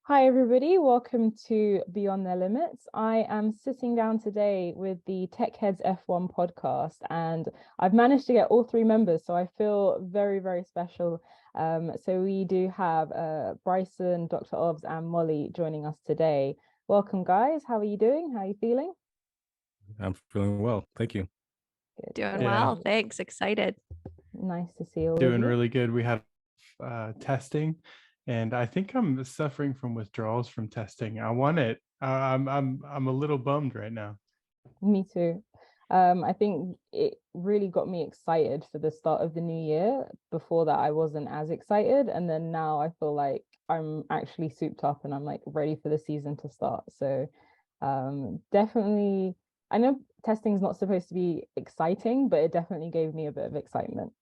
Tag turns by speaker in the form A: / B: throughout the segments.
A: Hi, everybody. Welcome to Beyond Their Limits. I am sitting down today with the Tech Heads F1 podcast, and I've managed to get all three members, so I feel very, very special. So we do have Bryson, Dr. Obbs, and Molly joining us today. Welcome, guys. How are you doing? How are you feeling?
B: I'm feeling well. Thank you.
A: Good.
C: Doing
A: Good.
C: well. Thanks. Excited.
A: Nice to see all of
D: Doing
A: you.
D: really good. We had testing, and I think I'm suffering from withdrawals from testing. I want it. I'm a little bummed right now.
A: Me too. I think it really got me excited for the start of the new year. Before that, I wasn't as excited, and then now I feel like I'm actually souped up and I'm like ready for the season to start. So, definitely, I know testing is not supposed to be exciting, but it definitely gave me a bit of excitement.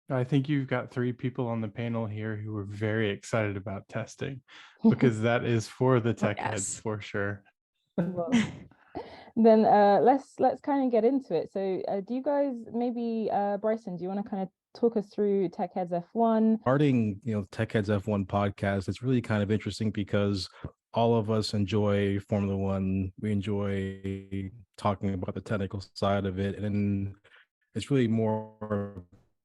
D: I think you've got three people on the panel here who are very excited about testing, because that is for the tech heads for sure.
A: Well, then let's kind of get into it. So do you guys maybe Bryson, do you want to kind of talk us through Tech Heads F1?
B: Starting, Tech Heads F1 podcast, it's really kind of interesting because all of us enjoy Formula One. We enjoy talking about the technical side of it, and it's really more of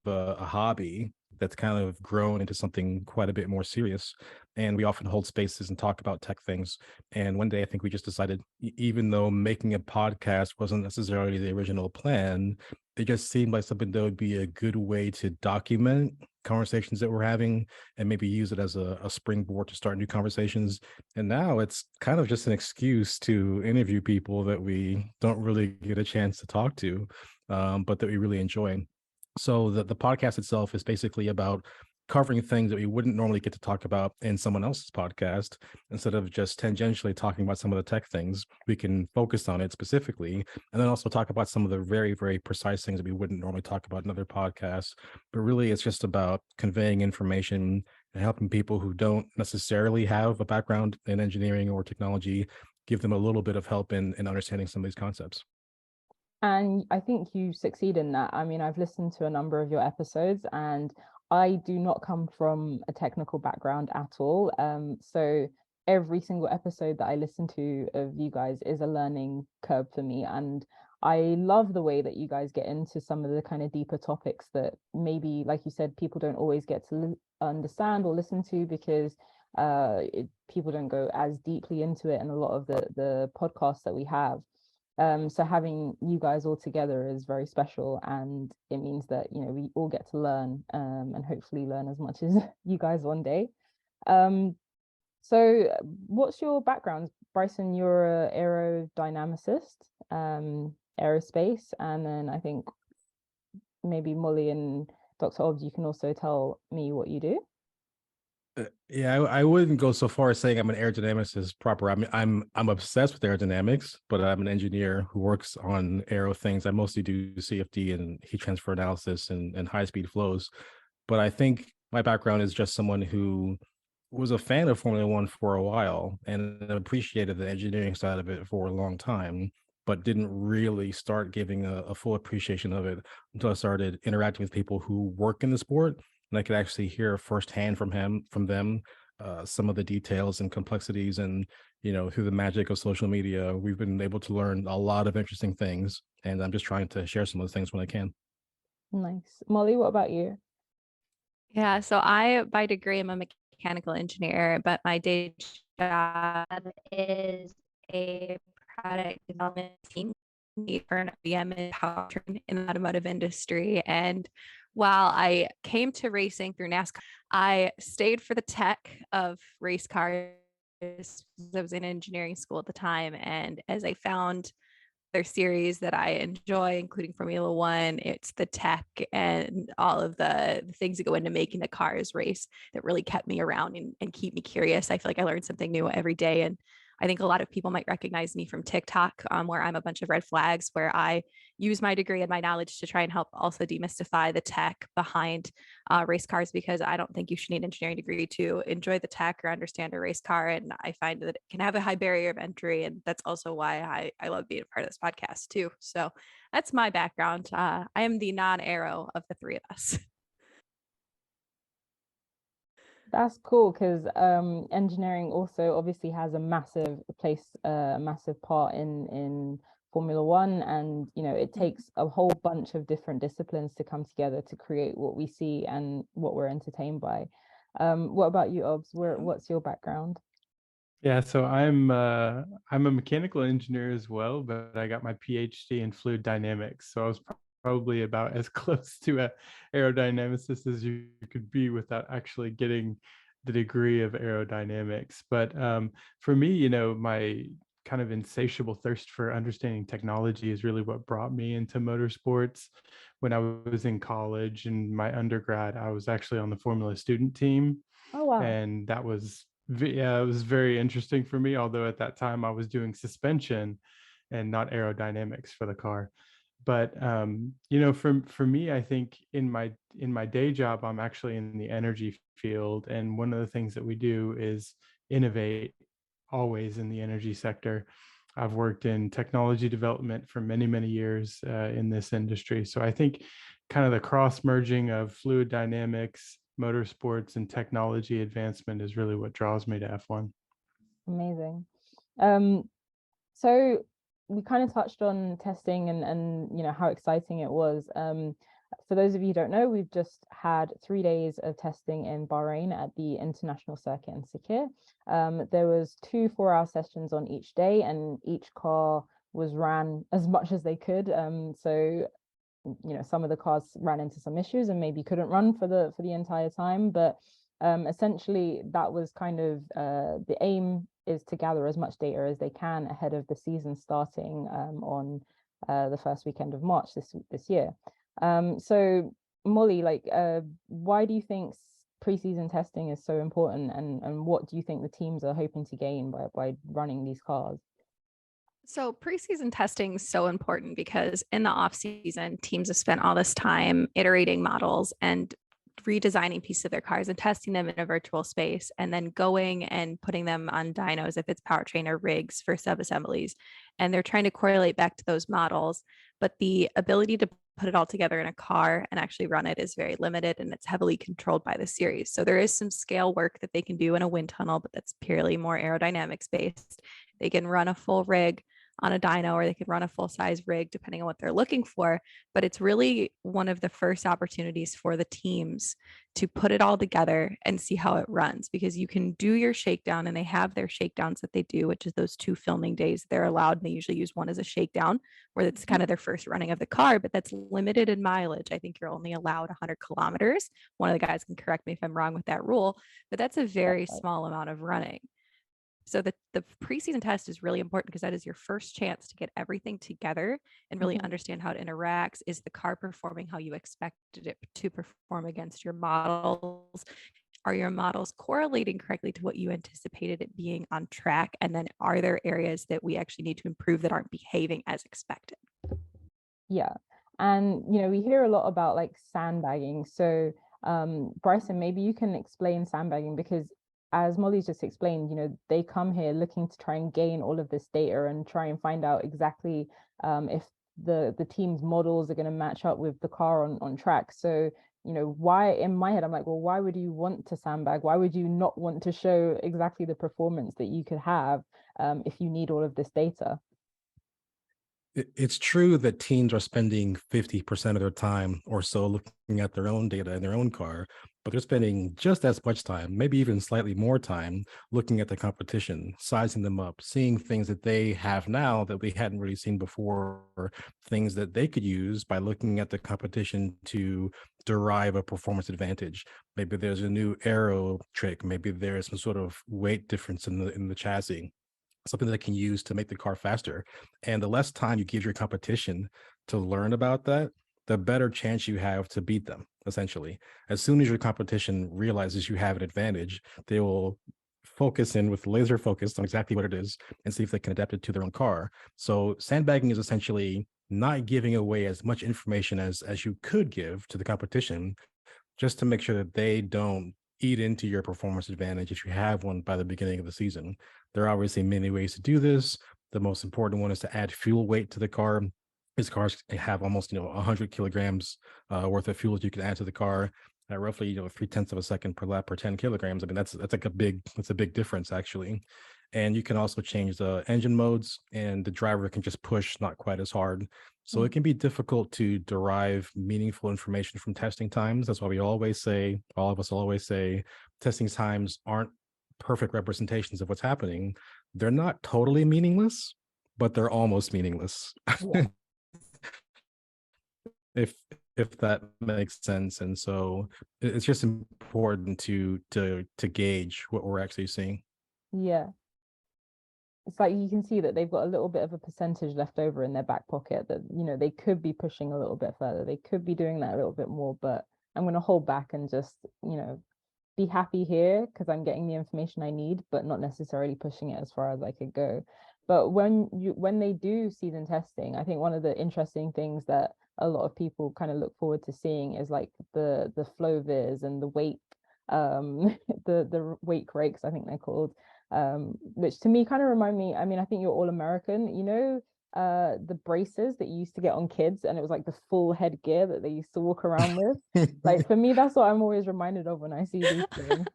B: a hobby that's kind of grown into something quite a bit more serious. And we often hold spaces and talk about tech things. And one day, I think we just decided, even though making a podcast wasn't necessarily the original plan, it just seemed like something that would be a good way to document conversations that we're having and maybe use it as a springboard to start new conversations. And now it's kind of just an excuse to interview people that we don't really get a chance to talk to, but that we really enjoy. So the podcast itself is basically about covering things that we wouldn't normally get to talk about in someone else's podcast. Instead of just tangentially talking about some of the tech things, we can focus on it specifically, and then also talk about some of the very, very precise things that we wouldn't normally talk about in other podcasts. But really, it's just about conveying information and helping people who don't necessarily have a background in engineering or technology, give them a little bit of help in understanding some of these concepts.
A: And I think you succeed in that. I mean, I've listened to a number of your episodes, and I do not come from a technical background at all. So every single episode that I listen to of you guys is a learning curve for me. And I love the way that you guys get into some of the kind of deeper topics that maybe, like you said, people don't always get to understand or listen to because people don't go as deeply into it in a lot of the podcasts that we have. So having you guys all together is very special, and it means that we all get to learn and hopefully learn as much as you guys one day. So what's your background, Bryson? You're an aerodynamicist, aerospace, and then I think maybe Molly and Dr. Obbs, you can also tell me what you do.
B: Yeah, I wouldn't go so far as saying I'm an aerodynamicist proper. I mean, I'm obsessed with aerodynamics, but I'm an engineer who works on aero things. I mostly do CFD and heat transfer analysis and high speed flows. But I think my background is just someone who was a fan of Formula One for a while and appreciated the engineering side of it for a long time, but didn't really start giving a full appreciation of it until I started interacting with people who work in the sport, and I could actually hear firsthand from them, some of the details and complexities. And through the magic of social media, we've been able to learn a lot of interesting things. And I'm just trying to share some of those things when I can.
A: Nice. Molly, what about you?
C: Yeah, so I, by degree, am a mechanical engineer, but my day job is a product development team for an OEM and powertrain in the automotive industry. And while I came to racing through NASCAR, I stayed for the tech of race cars. I was in engineering school at the time. And as I found their series that I enjoy, including Formula One, it's the tech and all of the things that go into making the cars race that really kept me around and keep me curious. I feel like I learned something new every day. And I think a lot of people might recognize me from TikTok, where I'm a bunch of red flags, where I use my degree and my knowledge to try and help also demystify the tech behind race cars, because I don't think you should need an engineering degree to enjoy the tech or understand a race car. And I find that it can have a high barrier of entry. And that's also why I love being a part of this podcast too. So that's my background. I am the non-aero of the three of us.
A: That's cool because engineering also obviously has a massive place, a massive part in Formula One, and it takes a whole bunch of different disciplines to come together to create what we see and what we're entertained by. What about you, Obbs? What's your background?
D: Yeah, so I'm a mechanical engineer as well, but I got my PhD in fluid dynamics. So I was probably about as close to a aerodynamicist as you could be without actually getting the degree of aerodynamics. But for me, my kind of insatiable thirst for understanding technology is really what brought me into motorsports. When I was in college and my undergrad, I was actually on the Formula student team,
A: Oh, wow.
D: and that was yeah, it was very interesting for me, although at that time I was doing suspension and not aerodynamics for the car. But for me, I think in my day job, I'm actually in the energy field, and one of the things that we do is innovate always in the energy sector. I've worked in technology development for many, many years in this industry. So I think kind of the cross merging of fluid dynamics, motorsports, and technology advancement is really what draws me to F1.
A: Amazing. Um, so we kind of touched on testing and how exciting it was. For those of you who don't know, we've just had 3 days of testing in Bahrain at the International Circuit in Sakir. There was 2 4-hour sessions on each day, and each car was ran as much as they could. So some of the cars ran into some issues and maybe couldn't run for the entire time, but essentially that was kind of the aim is to gather as much data as they can ahead of the season starting on the first weekend of March this year. So Molly, why do you think preseason testing is so important, and what do you think the teams are hoping to gain by running these cars?
C: So preseason testing is so important because in the off season, teams have spent all this time iterating models and redesigning pieces of their cars and testing them in a virtual space, and then going and putting them on dynos if it's powertrain or rigs for sub-assemblies. And they're trying to correlate back to those models, but the ability to put it all together in a car and actually run it is very limited, and it's heavily controlled by the series. So there is some scale work that they can do in a wind tunnel, but that's purely more aerodynamics based. They can run a full rig on a dyno, or they could run a full size rig depending on what they're looking for. But it's really one of the first opportunities for the teams to put it all together and see how it runs, because you can do your shakedown, and they have their shakedowns that they do, which is those 2 filming days they're allowed. And they usually use one as a shakedown where it's kind of their first running of the car, but that's limited in mileage. I think you're only allowed 100 kilometers. One of the guys can correct me if I'm wrong with that rule, but that's a very small amount of running. So the preseason test is really important because that is your first chance to get everything together and really understand how it interacts. Is the car performing how you expected it to perform against your models? Are your models correlating correctly to what you anticipated it being on track? And then are there areas that we actually need to improve that aren't behaving as expected?
A: Yeah. And we hear a lot about sandbagging. So Bryson, maybe you can explain sandbagging, because as Molly's just explained, they come here looking to try and gain all of this data and try and find out exactly if the team's models are going to match up with the car on track. So why, in my head, I'm like, well, why would you want to sandbag? Why would you not want to show exactly the performance that you could have if you need all of this data?
B: It's true that teams are spending 50% of their time or so looking at their own data in their own car, but they're spending just as much time, maybe even slightly more time, looking at the competition, sizing them up, seeing things that they have now that we hadn't really seen before, things that they could use by looking at the competition to derive a performance advantage. Maybe there's a new aero trick, maybe there's some sort of weight difference in the chassis, something that they can use to make the car faster. And the less time you give your competition to learn about that, the better chance you have to beat them, essentially. As soon as your competition realizes you have an advantage, they will focus in with laser focus on exactly what it is and see if they can adapt it to their own car. So sandbagging is essentially not giving away as much information as you could give to the competition, just to make sure that they don't eat into your performance advantage if you have one by the beginning of the season. There are obviously many ways to do this. The most important one is to add fuel weight to the car. These cars have almost 100 kilograms worth of fuel that you can add to the car. at roughly 0.3 of a second per lap per 10 kilograms. I mean, that's like a big difference actually. And you can also change the engine modes, and the driver can just push not quite as hard. So it can be difficult to derive meaningful information from testing times. That's why all of us always say, testing times aren't perfect representations of what's happening. They're not totally meaningless, but they're almost meaningless.
A: Yeah.
B: if that makes sense. And so it's just important to gauge what we're actually seeing.
A: Yeah. It's like you can see that they've got a little bit of a percentage left over in their back pocket that, they could be pushing a little bit further. They could be doing that a little bit more, but I'm going to hold back and just, be happy here because I'm getting the information I need, but not necessarily pushing it as far as I could go. But when they do season testing, I think one of the interesting things that a lot of people kind of look forward to seeing is like the flow viz and the wake, the wake rakes, I think they're called, which to me kind of remind me, I mean, I think you're all American, the braces that you used to get on kids, and it was like the full headgear that they used to walk around with. Like for me, that's what I'm always reminded of when I see these things.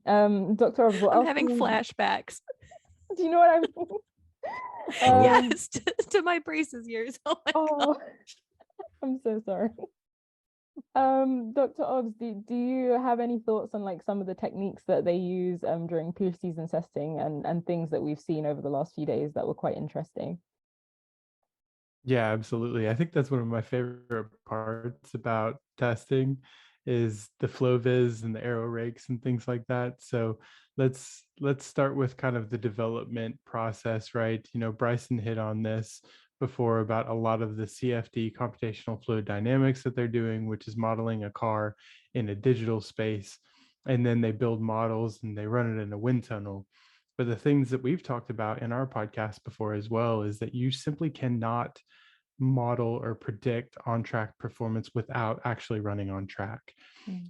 A: Dr. Obbs, what
C: I'm
A: else
C: having flashbacks.
A: do you know what I mean?
C: Yes, to my braces years. Oh my
A: Oh,
C: gosh.
A: I'm so sorry. Dr. Obbs, do you have any thoughts on like some of the techniques that they use during pre-season testing and things that we've seen over the last few days that were quite interesting?
D: Yeah, absolutely. I think that's one of my favorite parts about testing is the flow viz and the aero rakes and things like that. So let's start with kind of the development process, right? Bryson hit on this before about a lot of the CFD, computational fluid dynamics, that they're doing, which is modeling a car in a digital space. And then they build models and they run it in a wind tunnel. But the things that we've talked about in our podcast before as well is that you simply cannot model or predict on-track performance without actually running on track.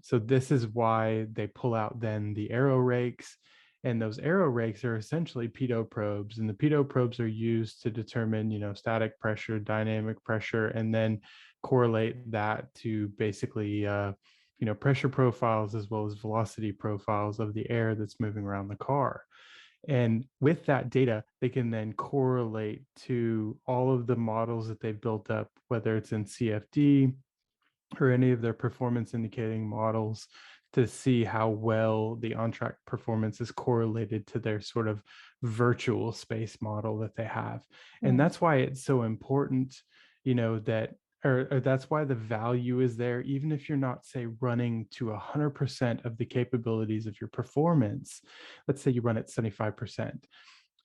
D: So this is why they pull out then the aero rakes, and those aero rakes are essentially pitot probes, and the pitot probes are used to determine, static pressure, dynamic pressure, and then correlate that to basically pressure profiles as well as velocity profiles of the air that's moving around the car. And with that data, they can then correlate to all of the models that they've built up, whether it's in CFD or any of their performance indicating models, to see how well the on-track performance is correlated to their sort of virtual space model that they have. And that's why it's so important, that or that's why the value is there, even if you're not, say, running to 100% of the capabilities of your performance. Let's say you run at 75%.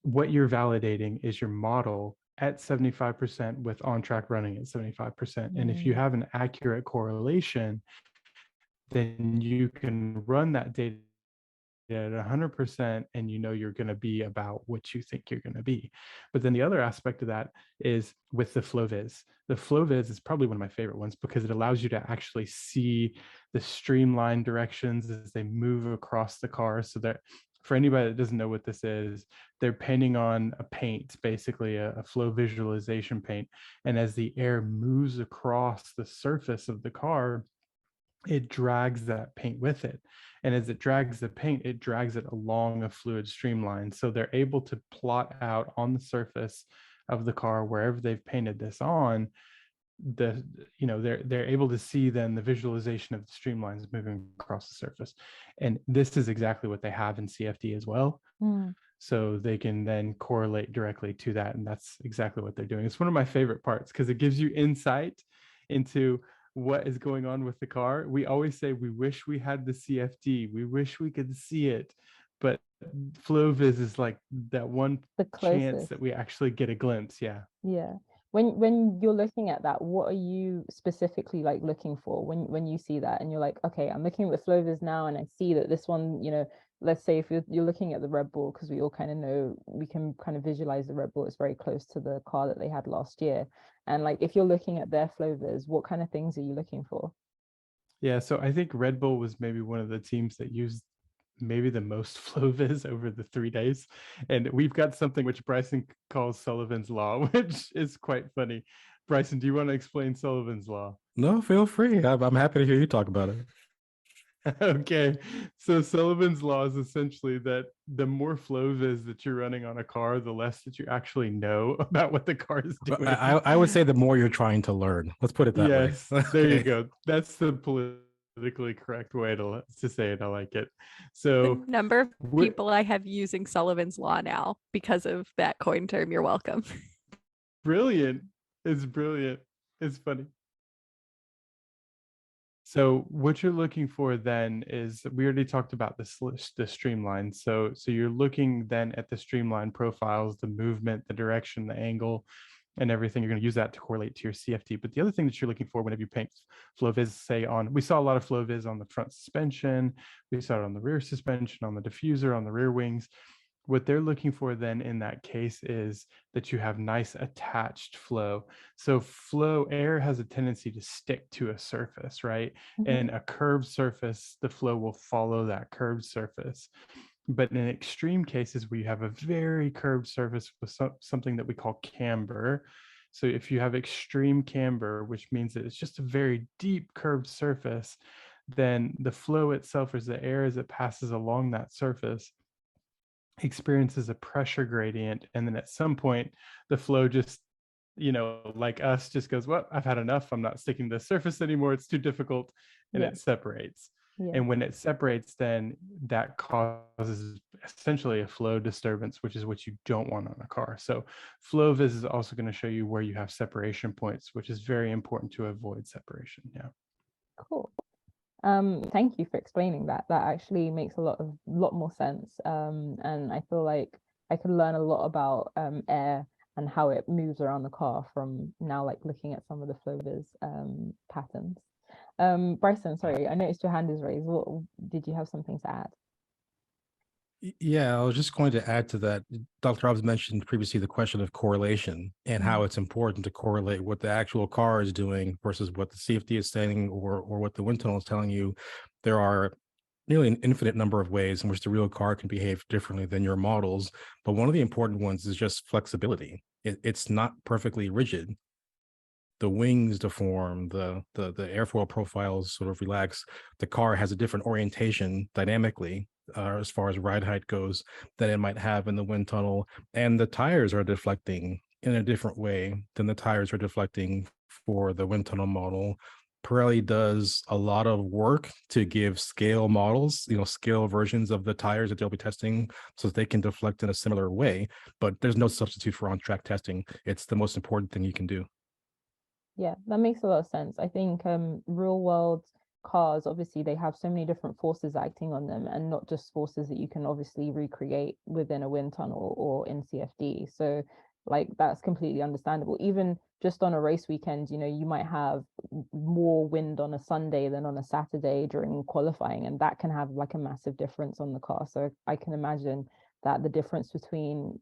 D: What you're validating is your model at 75% with on-track running at 75%. And if you have an accurate correlation, then you can run that data at 100% and you're going to be about what you think you're going to be. But then the other aspect of that is with the flow viz. The flow viz is probably one of my favorite ones because it allows you to actually see the streamline directions as they move across the car. So that for anybody that doesn't know what this is, they're painting on a paint, basically a flow visualization paint. And as the air moves across the surface of the car, it drags that paint with it. And as it drags the paint, it drags it along a fluid streamline. So they're able to plot out on the surface of the car, wherever they've painted this on, they're able to see then the visualization of the streamlines moving across the surface. And this is exactly what they have in CFD as well. So they can then correlate directly to that. And that's exactly what they're doing. It's one of my favorite parts because it gives you insight into what is going on with the car. We always say we wish we had the CFD. We wish we could see it. But FlowViz is like that one chance that we actually get a glimpse. Yeah.
A: Yeah. When you're looking at that, what are you specifically like looking for when you see that and you're like, okay, I'm looking at the FlowViz now and I see that this one, let's say if you're looking at the Red Bull, because we all kind of know, we can kind of visualize the Red Bull, it's very close to the car that they had last year. And like, if you're looking at their FlowViz, what kind of things are you looking for?
D: Yeah, so I think Red Bull was maybe one of the teams that used maybe the most FlowViz over the 3 days. And we've got something which Bryson calls Sullivan's Law, which is quite funny. Bryson, do you want to explain Sullivan's Law?
B: No, feel free. I'm happy to hear you talk about it.
D: Okay, so Sullivan's law is essentially that the more flow viz that you're running on a car, the less that you actually know about what the car is doing.
B: I would say the more you're trying to learn. Let's put it that way.
D: Yes, there you go. That's the politically correct way to say it. I like it.
C: The
D: So
C: number of
D: we're
C: people I have using Sullivan's Law now because of that coin term. You're welcome.
D: brilliant. It's brilliant. It's funny. So what you're looking for then is, we already talked about the streamline. So you're looking then at the streamline profiles, the movement, the direction, the angle, and everything. You're going to use that to correlate to your CFD. But the other thing that you're looking for whenever you paint flow viz, say we saw a lot of flow viz on the front suspension, we saw it on the rear suspension, on the diffuser, on the rear wings. What they're looking for then in that case is that you have nice attached flow. So flow, air has a tendency to stick to a surface, right? And a curved surface, the flow will follow that curved surface. But in extreme cases where you have a very curved surface with something that we call camber, so if you have extreme camber, which means that it's just a very deep curved surface, then the flow itself, as the air as it passes along that surface, experiences a pressure gradient, and then at some point the flow just, like us, just goes, well, I've had enough, I'm not sticking to the surface anymore, it's too difficult, and it separates. And when it separates, then that causes essentially a flow disturbance, which is what you don't want on a car. So flow viz is also going to show you where you have separation points, which is very important to avoid separation. Yeah.
A: Cool. Thank you for explaining that. That actually makes a lot more sense. And I feel like I could learn a lot about air and how it moves around the car from now, like looking at some of the flow viz patterns. Bryson, sorry, I noticed your hand is raised. What did you have something to add?
B: Yeah, I was just going to add to that. Dr. Obbs mentioned previously the question of correlation and how it's important to correlate what the actual car is doing versus what the CFD is saying, or what the wind tunnel is telling you. There are nearly an infinite number of ways in which the real car can behave differently than your models. But one of the important ones is just flexibility. It's not perfectly rigid. The wings deform, the airfoil profiles sort of relax. The car has a different orientation dynamically, as far as ride height goes, than it might have in the wind tunnel. And the tires are deflecting in a different way than the tires are deflecting for the wind tunnel model. Pirelli does a lot of work to give scale models, scale versions of the tires that they'll be testing so that they can deflect in a similar way. But there's no substitute for on-track testing. It's the most important thing you can do.
A: Yeah, that makes a lot of sense. I think real world cars, obviously they have so many different forces acting on them, and not just forces that you can obviously recreate within a wind tunnel or in CFD. So like that's completely understandable. Even just on a race weekend, you might have more wind on a Sunday than on a Saturday during qualifying, and that can have like a massive difference on the car. So I can imagine that the difference between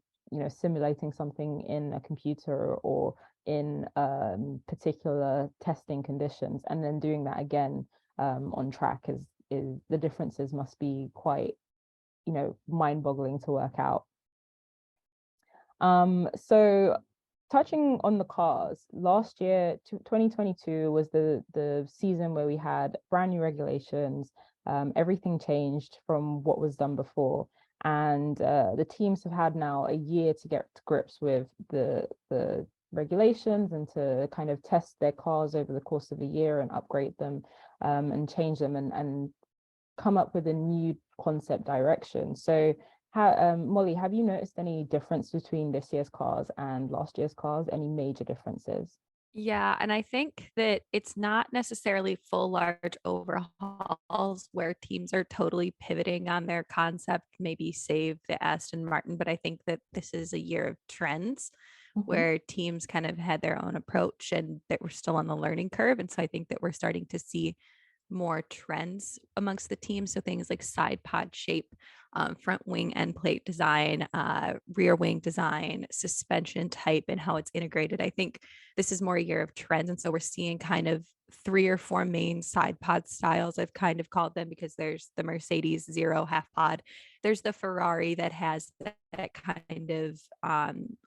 A: simulating something in a computer or in particular testing conditions and then doing that again on track is the differences must be quite mind-boggling to work out. So touching on the cars, last year 2022 was the season where we had brand new regulations. Everything changed from what was done before, and the teams have had now a year to get to grips with the regulations and to kind of test their cars over the course of a year and upgrade them and change them and come up with a new concept direction. So how, Molly, have you noticed any difference between this year's cars and last year's cars? Any major differences?
C: Yeah, and I think that it's not necessarily full large overhauls where teams are totally pivoting on their concept, maybe save the Aston Martin, but I think that this is a year of trends where teams kind of had their own approach and that we're still on the learning curve. And so I think that we're starting to see more trends amongst the teams. So things like side pod shape front wing end plate design, rear wing design, suspension type, and how it's integrated. I think this is more a year of trends. And so we're seeing kind of 3 or 4 main side pod styles. I've kind of called them, because there's the Mercedes Zero half pod. There's the Ferrari that has that kind of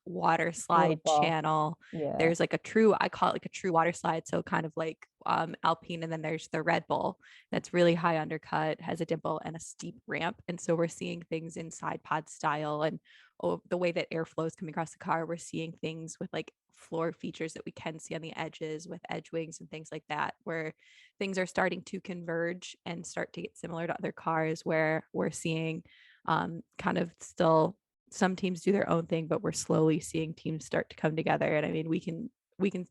C: water slide
A: Waterfall.
C: channel.
A: Yeah.
C: There's like I call it like a true water slide. So kind of like Alpine. And then there's the Red Bull that's really high undercut, has a dimple and a steep ramp. And so we're seeing things in side pod style, and the way that airflow is coming across the car. We're seeing things with like floor features that we can see on the edges with edge wings and things like that, where things are starting to converge and start to get similar to other cars, where we're seeing kind of still some teams do their own thing, but we're slowly seeing teams start to come together. And I mean, we can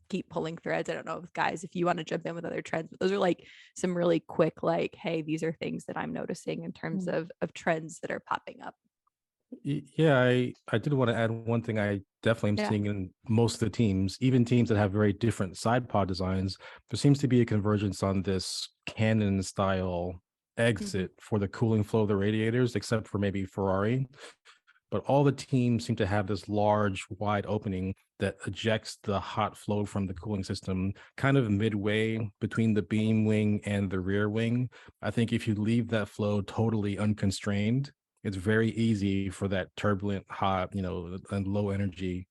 C: keep pulling threads. I don't know if guys, if you want to jump in with other trends, but those are like some really quick, like, hey, these are things that I'm noticing in terms of trends that are popping up.
B: Yeah, I did want to add one thing. I definitely am seeing in most of the teams, even teams that have very different side pod designs, there seems to be a convergence on this cannon style exit for the cooling flow of the radiators, except for maybe Ferrari. But all the teams seem to have this large, wide opening that ejects the hot flow from the cooling system kind of midway between the beam wing and the rear wing. I think if you leave that flow totally unconstrained, it's very easy for that turbulent, hot, and low energy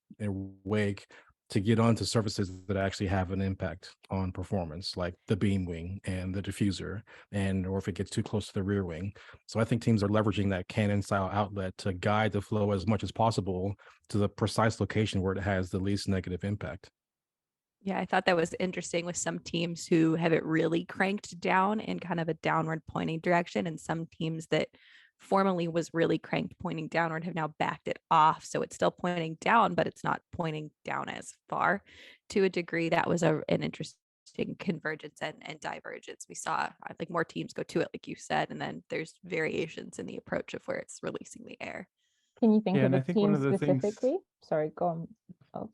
B: wake to get onto surfaces that actually have an impact on performance, like the beam wing and the diffuser, or if it gets too close to the rear wing. So I think teams are leveraging that cannon style outlet to guide the flow as much as possible to the precise location where it has the least negative impact.
C: Yeah, I thought that was interesting with some teams who have it really cranked down in kind of a downward pointing direction, and some teams that formerly was really cranked pointing downward have now backed it off. So it's still pointing down, but it's not pointing down as far. To a degree, that was an interesting convergence and divergence. We saw like more teams go to it, like you said, and then there's variations in the approach of where it's releasing the air.
A: Can you think of
D: and
A: a
D: I think
A: team
D: one of the
A: specifically?
D: things,
A: Sorry, go on.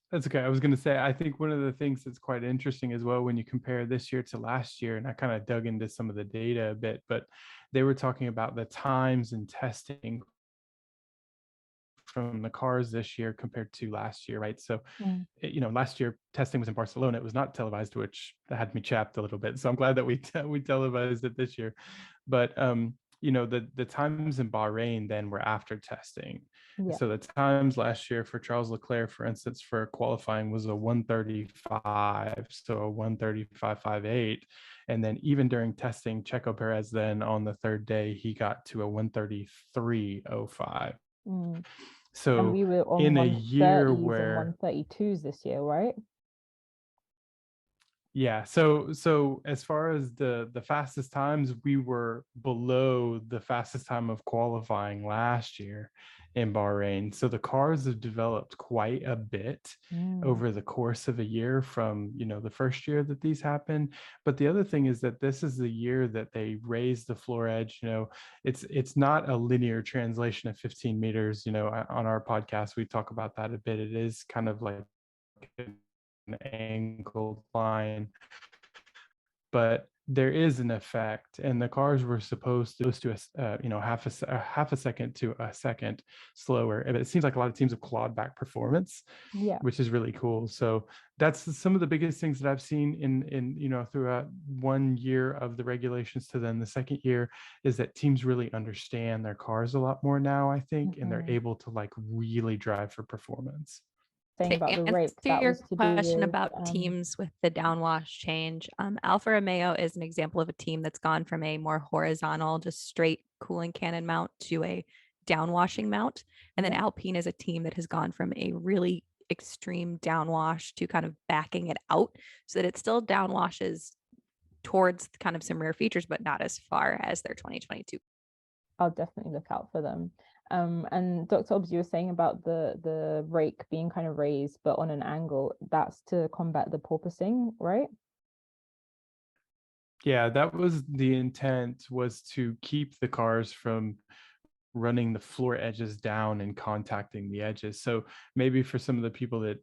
D: that's okay. I was going to say, I think one of the things that's quite interesting as well when you compare this year to last year, and I kind of dug into some of the data a bit, but they were talking about the times and testing from the cars this year compared to last year, right? So, last year testing was in Barcelona. It was not televised, which had me chapped a little bit. So I'm glad that we televised it this year. But the times in Bahrain then were after testing.
A: Yeah.
D: So the times last year for Charles Leclerc, for instance, for qualifying was a 1:35, so a 1:35.58. And then even during testing, Checo Perez then on the third day, he got to a 1:33.05. So
A: and we were on
D: in a year
A: 130s
D: where
A: and 132s this year, right?
D: Yeah. So as far as the fastest times, we were below the fastest time of qualifying last year in Bahrain. So the cars have developed quite a bit over the course of a year from, the first year that these happened. But the other thing is that this is the year that they raised the floor edge. It's not a linear translation of 15 meters. On our podcast, we talk about that a bit. It is kind of like an angled line, but there is an effect, and the cars were supposed to half a second to a second slower. And it seems like a lot of teams have clawed back performance, which is really cool. So that's some of the biggest things that I've seen in throughout 1 year of the regulations to then the second year, is that teams really understand their cars a lot more now, I think, and they're able to like really drive for performance.
A: Saying about the rake,
C: To
A: that
C: your
A: was to
C: question
A: do with,
C: about teams with the downwash change, Alfa Romeo is an example of a team that's gone from a more horizontal, just straight cooling cannon mount to a downwashing mount. And then Alpine is a team that has gone from a really extreme downwash to kind of backing it out so that it still downwashes towards kind of some rare features, but not as far as their 2022.
A: I'll definitely look out for them. And Dr. Obbs, you were saying about the rake being kind of raised, but on an angle. That's to combat the porpoising, right?
D: Yeah, that was the intent, was to keep the cars from running the floor edges down and contacting the edges. So maybe for some of the people that,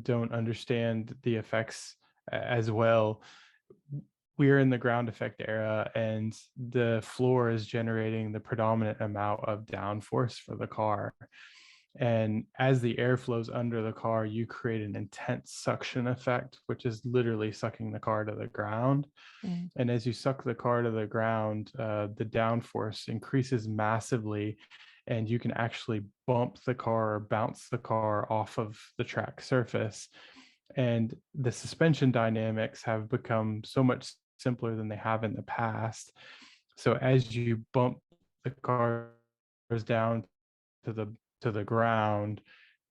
D: don't understand the effects as well, we are in the ground effect era, and the floor is generating the predominant amount of downforce for the car. And as the air flows under the car, you create an intense suction effect, which is literally sucking the car to the ground.
A: Mm.
D: And as you suck the car to the ground, the downforce increases massively, and you can actually bump the car or bounce the car off of the track surface. And the suspension dynamics have become so much simpler than they have in the past. So as you bump the cars down to the ground,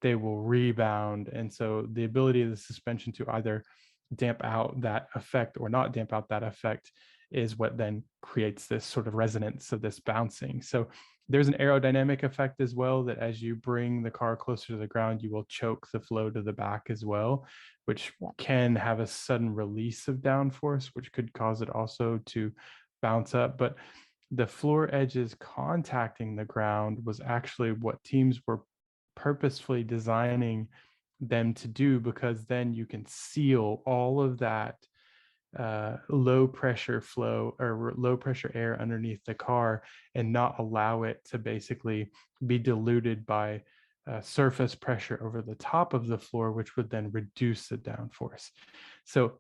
D: they will rebound. And so the ability of the suspension to either damp out that effect or not damp out that effect is what then creates this sort of resonance of this bouncing. So there's an aerodynamic effect as well, that as you bring the car closer to the ground, you will choke the flow to the back as well, which can have a sudden release of downforce, which could cause it also to bounce up. But the floor edges contacting the ground was actually what teams were purposefully designing them to do, because then you can seal all of that low pressure flow or low pressure air underneath the car and not allow it to basically be diluted by surface pressure over the top of the floor, which would then reduce the downforce. So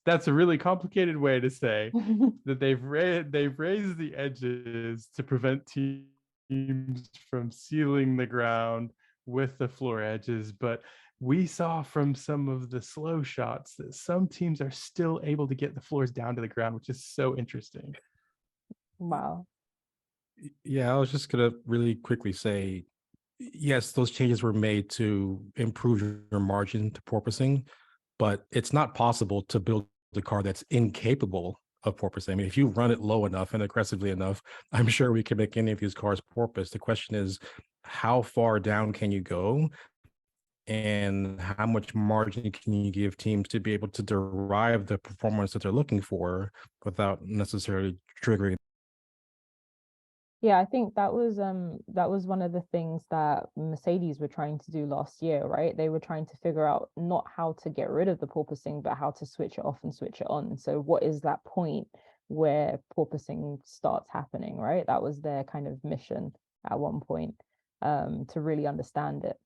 D: that's a really complicated way to say that they've raised the edges to prevent teams from sealing the ground with the floor edges. But we saw from some of the slow shots that some teams are still able to get the floors down to the ground, which is so interesting.
A: Wow.
B: Yeah, I was just gonna really quickly say, yes, those changes were made to improve your margin to porpoising, but it's not possible to build a car that's incapable of porpoising. I mean, if you run it low enough and aggressively enough, I'm sure we can make any of these cars porpoise. The question is, how far down can you go? And how much margin can you give teams to be able to derive the performance that they're looking for without necessarily triggering?
A: Yeah, I think that was one of the things that Mercedes were trying to do last year, right? They were trying to figure out not how to get rid of the porpoising, but how to switch it off and switch it on. So what is that point where porpoising starts happening, right? That was their kind of mission at one point, to really understand it.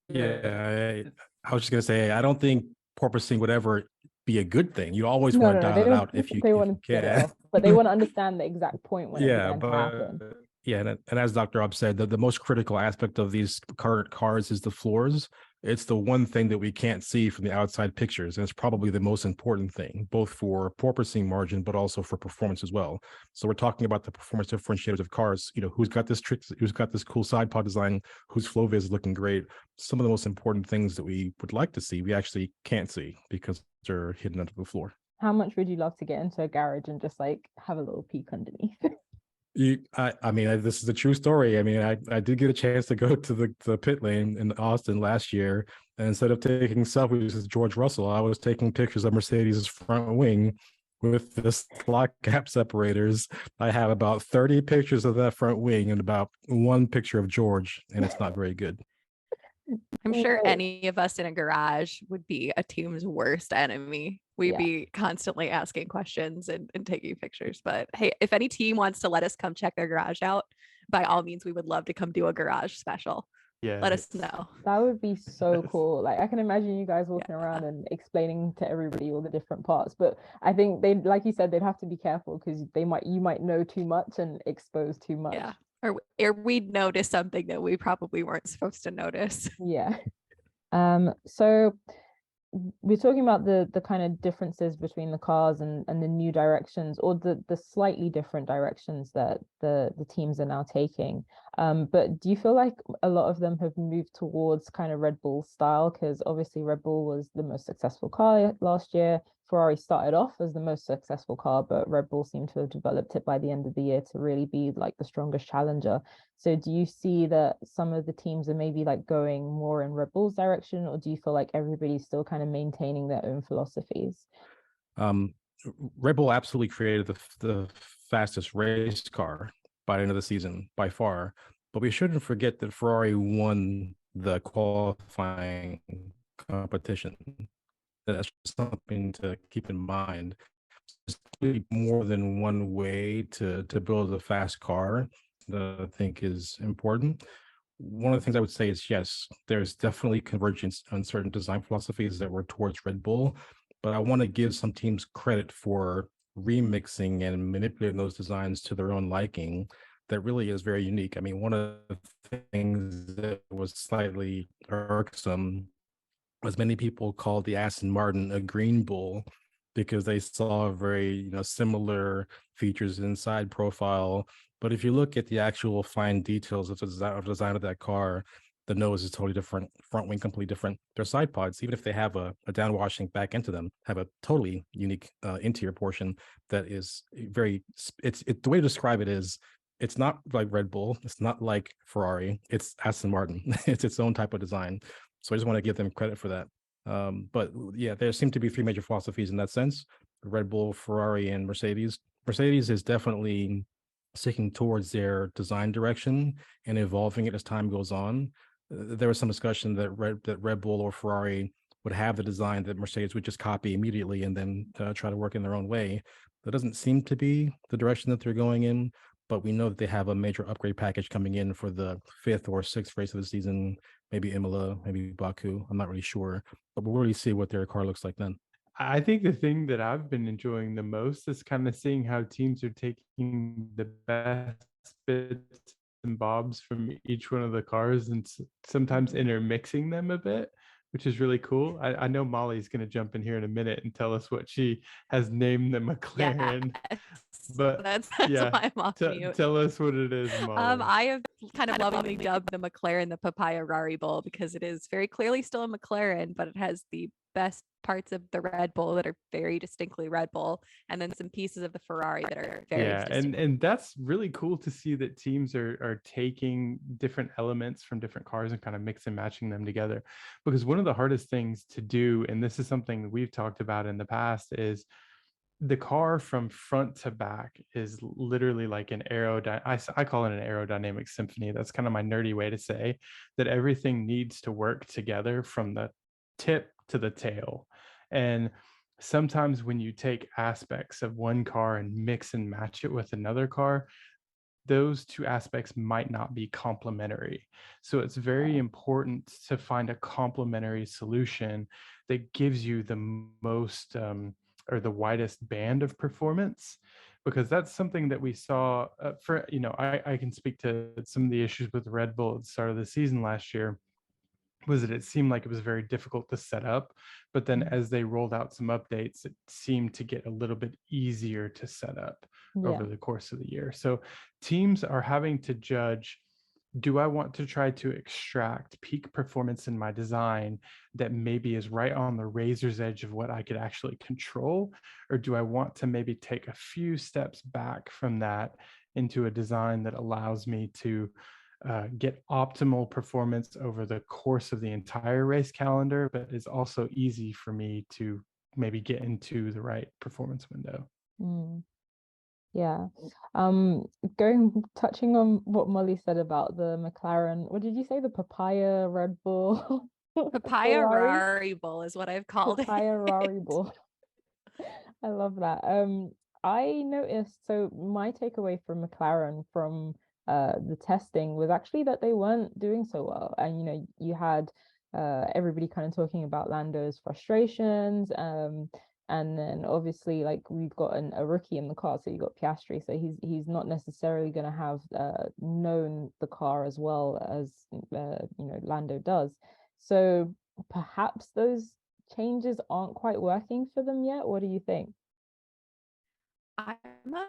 B: Yeah, I was just gonna say, I don't think porpoising would ever be a good thing. You always
A: No,
B: want to
A: no,
B: dial
A: they
B: it
A: don't.
B: out if you
A: They want to get it
B: can.
A: off, but they want to understand the exact point when it
B: Yeah,
A: began to happen.
B: but yeah, and as Dr. Obbs said, the most critical aspect of these current cars is the floors. It's the one thing that we can't see from the outside pictures, and it's probably the most important thing, both for porpoising margin, but also for performance as well. So we're talking about the performance differentiators of cars. You know, who's got this trick, who's got this cool side pod design, whose flow vis is looking great. Some of the most important things that we would like to see, we actually can't see because they're hidden under the floor.
A: How much would you love to get into a garage and just like have a little peek underneath?
B: I mean, this is a true story. I mean, I did get a chance to go to the pit lane in Austin last year, and instead of taking selfies with George Russell, I was taking pictures of Mercedes' front wing with the slot gap separators. I have about 30 pictures of that front wing and about one picture of George, and it's not very good.
C: I'm sure any of us in a garage would be a team's worst enemy. We'd be constantly asking questions and taking pictures. But hey, if any team wants to let us come check their garage out, by all means, we would love to come do a garage special.
D: Yeah,
C: let us know.
A: That would be so cool. Like I can imagine you guys walking around and explaining to everybody all the different parts. But I think they, like you said, they'd have to be careful because you might know too much and expose too much.
C: Yeah. Or we'd notice something that we probably weren't supposed to notice.
A: Yeah. So we're talking about the kind of differences between the cars and the new directions, or the slightly different directions that the teams are now taking. But do you feel like a lot of them have moved towards kind of Red Bull style? Because obviously Red Bull was the most successful car last year. Ferrari started off as the most successful car, but Red Bull seemed to have developed it by the end of the year to really be like the strongest challenger. So do you see that some of the teams are maybe like going more in Red Bull's direction, or do you feel like everybody's still kind of maintaining their own philosophies?
B: Red Bull absolutely created the fastest race car by the end of the season by far, but we shouldn't forget that Ferrari won the qualifying competition. That's something to keep in mind. there's really more than one way to build a fast car that I think is important. One of the things I would say is yes, there's definitely convergence on certain design philosophies that work towards Red Bull, but I want to give some teams credit for remixing and manipulating those designs to their own liking. That really is very unique. I mean, one of the things that was slightly irksome was many people called the Aston Martin a green bull because they saw very similar features inside profile. But if you look at the actual fine details of the design of that car, the nose is totally different, front wing completely different. Their side pods, even if they have a downwashing back into them, have a totally unique interior portion that is very. The way to describe it is it's not like Red Bull, it's not like Ferrari, it's Aston Martin. It's its own type of design. So I just want to give them credit for that. But yeah, there seem to be three major philosophies in that sense: Red Bull, Ferrari, and Mercedes. Mercedes is definitely sticking towards their design direction and evolving it as time goes on. There was some discussion that Red Bull or Ferrari would have the design that Mercedes would just copy immediately and then try to work in their own way. That doesn't seem to be the direction that they're going in, but we know that they have a major upgrade package coming in for the 5th or 6th race of the season, maybe Imola, maybe Baku. I'm not really sure, but we'll really see what their car looks like then.
D: I think the thing that I've been enjoying the most is kind of seeing how teams are taking the best bits and bobs from each one of the cars and sometimes intermixing them a bit, which is really cool. I know Molly's going to jump in here in a minute and tell us what she has named the McLaren.
C: Yes.
D: But
C: that's
D: yeah,
C: why I'm off mute.
D: Tell us what it is, Molly.
C: I have kind of lovingly dubbed the McLaren the Papaya Rari Bull because it is very clearly still a McLaren, but it has the best parts of the Red Bull that are very distinctly Red Bull, and then some pieces of the Ferrari that are very
D: and that's really cool to see that teams are taking different elements from different cars and kind of mix and matching them together. Because one of the hardest things to do, and this is something we've talked about in the past, is the car from front to back is literally like an I call it an aerodynamic symphony. That's kind of my nerdy way to say that everything needs to work together from the tip to the tail. And sometimes when you take aspects of one car and mix and match it with another car, those two aspects might not be complementary. So it's very important to find a complementary solution that gives you the most or the widest band of performance, because that's something that we saw I can speak to some of the issues with Red Bull at the start of the season last year. Was that it seemed like it was very difficult to set up, but then as they rolled out some updates, it seemed to get a little bit easier to set up over the course of the year. So teams are having to judge, do I want to try to extract peak performance in my design that maybe is right on the razor's edge of what I could actually control? Or do I want to maybe take a few steps back from that into a design that allows me to get optimal performance over the course of the entire race calendar, but is also easy for me to maybe get into the right performance window?
A: Yeah. Touching on what Molly said about the McLaren, what did you say? The Papaya Red Bull?
C: Papaya Rari Bull is what I've called it.
A: Papaya Rari Bull. I love that. I noticed, so my takeaway from McLaren from the testing was actually that they weren't doing so well. And you had everybody kind of talking about Lando's frustrations, and then obviously like we've got a rookie in the car, so you got Piastri, so he's not necessarily going to have known the car as well as Lando does. So perhaps those changes aren't quite working for them yet. What do you think?
C: I'm a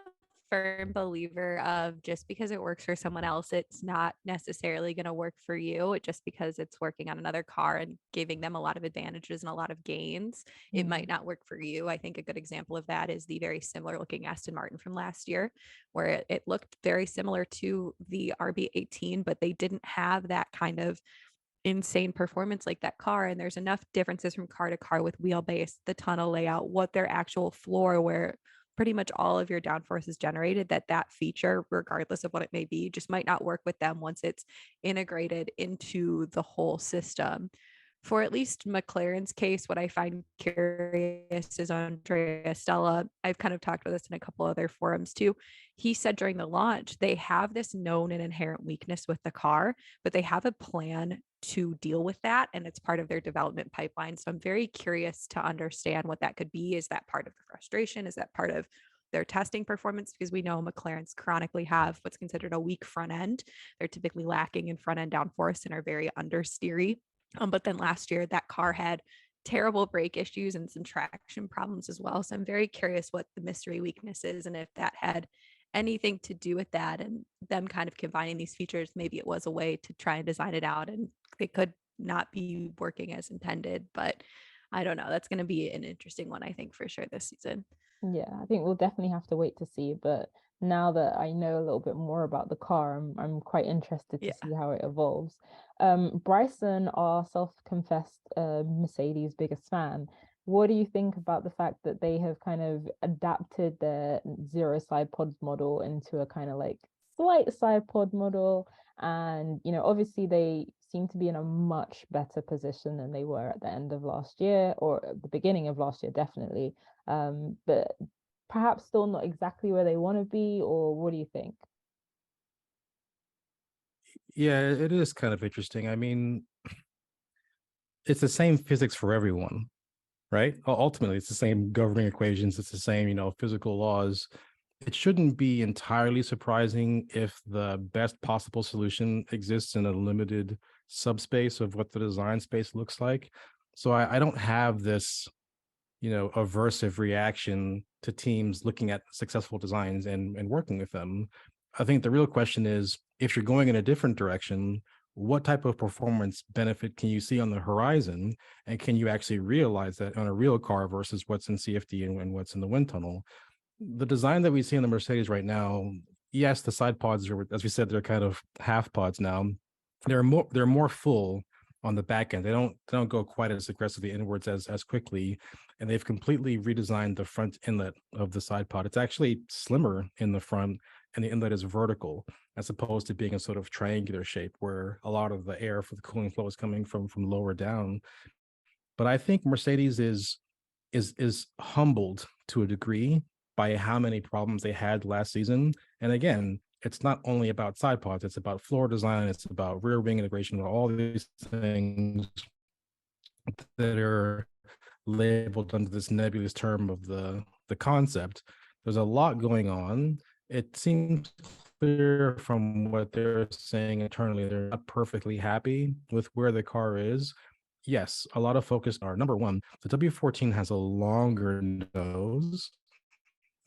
C: firm believer of just because it works for someone else, it's not necessarily going to work for you. Just because it's working on another car and giving them a lot of advantages and a lot of gains, it might not work for you. I think a good example of that is the very similar looking Aston Martin from last year, where it looked very similar to the RB18, but they didn't have that kind of insane performance like that car. And there's enough differences from car to car with wheelbase, the tunnel layout, what their actual floor, where pretty much all of your downforce is generated, that feature, regardless of what it may be, just might not work with them once it's integrated into the whole system. for at least McLaren's case, what I find curious is Andrea Stella. I've kind of talked about this in a couple other forums too. He said during the launch, they have this known and inherent weakness with the car, but they have a plan to deal with that. And it's part of their development pipeline. So I'm very curious to understand what that could be. Is that part of the frustration? Is that part of their testing performance? Because we know McLaren's chronically have what's considered a weak front end. They're typically lacking in front end downforce and are very understeery. But then last year, that car had terrible brake issues and some traction problems as well. So I'm very curious what the mystery weakness is and if that had anything to do with that and them kind of combining these features. Maybe it was a way to try and design it out and they could not be working as intended. But I don't know. That's going to be an interesting one, I think, for sure this season.
A: Yeah, I think we'll definitely have to wait to see. But now that I know a little bit more about the car, I'm quite interested to see how it evolves. Bryson, our self-confessed Mercedes biggest fan, what do you think about the fact that they have kind of adapted their zero side pods model into a kind of like slight side pod model? And, you know, obviously they seem to be in a much better position than they were at the end of last year or at the beginning of last year, definitely. But perhaps still not exactly where they want to be, or what do you think?
B: Yeah, it is kind of interesting. I mean, it's the same physics for everyone, right? Ultimately, it's the same governing equations. It's the same, physical laws. It shouldn't be entirely surprising if the best possible solution exists in a limited subspace of what the design space looks like. So I don't have this, aversive reaction to teams looking at successful designs and working with them. I think the real question is, if you're going in a different direction, what type of performance benefit can you see on the horizon? And can you actually realize that on a real car versus what's in CFD and what's in the wind tunnel? The design that we see in the Mercedes right now, yes, the side pods are, as we said, they're kind of half pods now. They're more full on the back end. They don't go quite as aggressively inwards as quickly, and they've completely redesigned the front inlet of the side pod. It's actually slimmer in the front, and the inlet is vertical as opposed to being a sort of triangular shape where a lot of the air for the cooling flow is coming from lower down. But I think Mercedes is humbled to a degree by how many problems they had last season. And again, it's not only about side pods, it's about floor design, it's about rear wing integration, all these things that are labeled under this nebulous term of the concept. There's a lot going on. It seems clear from what they're saying internally, they're not perfectly happy with where the car is. Yes, a lot of focus are, number one, the W14 has a longer nose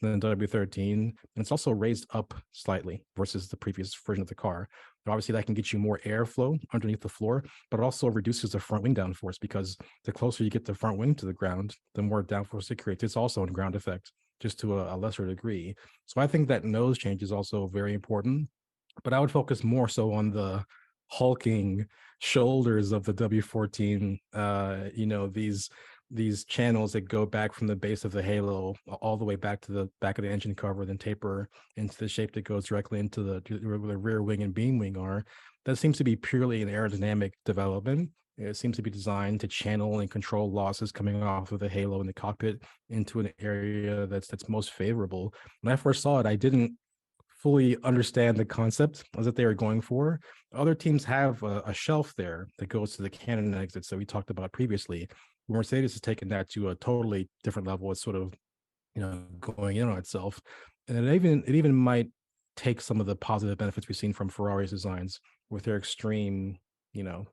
B: than W13, and it's also raised up slightly versus the previous version of the car. But obviously, that can get you more airflow underneath the floor, but it also reduces the front wing downforce because the closer you get the front wing to the ground, the more downforce it creates. It's also in ground effect, just to a lesser degree. So I think that nose change is also very important, but I would focus more so on the hulking shoulders of the W14. These channels that go back from the base of the halo all the way back to the back of the engine cover, then taper into the shape that goes directly into the rear wing and beam wing are. That seems to be purely an aerodynamic development. It seems to be designed to channel and control losses coming off of the halo in the cockpit into an area that's most favorable. When I first saw it, I didn't fully understand the concept that they were going for. Other teams have a shelf there that goes to the cannon exits that we talked about previously. Mercedes has taken that to a totally different level. It's sort of, going in on itself, and it even might take some of the positive benefits we've seen from Ferrari's designs with their extreme, I'm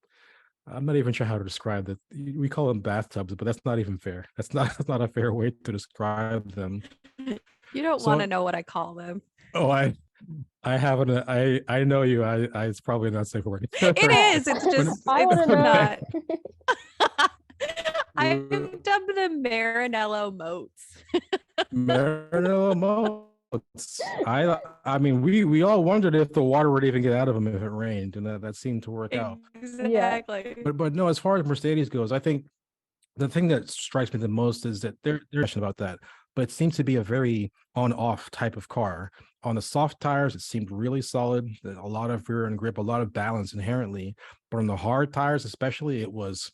B: not even sure how to describe that. We call them bathtubs, but that's not even fair. That's not a fair way to describe them.
C: You don't want to know what I call them.
B: Oh, I haven't. I know you. It's probably not safe for work.
C: It is. It's just.
A: I want to know.
C: I've dubbed them Maranello moats.
B: Maranello moats. I mean, we all wondered if the water would even get out of them if it rained, and that seemed to work out.
C: Exactly.
B: But no, as far as Mercedes goes, I think the thing that strikes me the most is that they're passionate about that, but it seems to be a very on-off type of car. On the soft tires, it seemed really solid, a lot of rear end grip, a lot of balance inherently. But on the hard tires, especially, it was,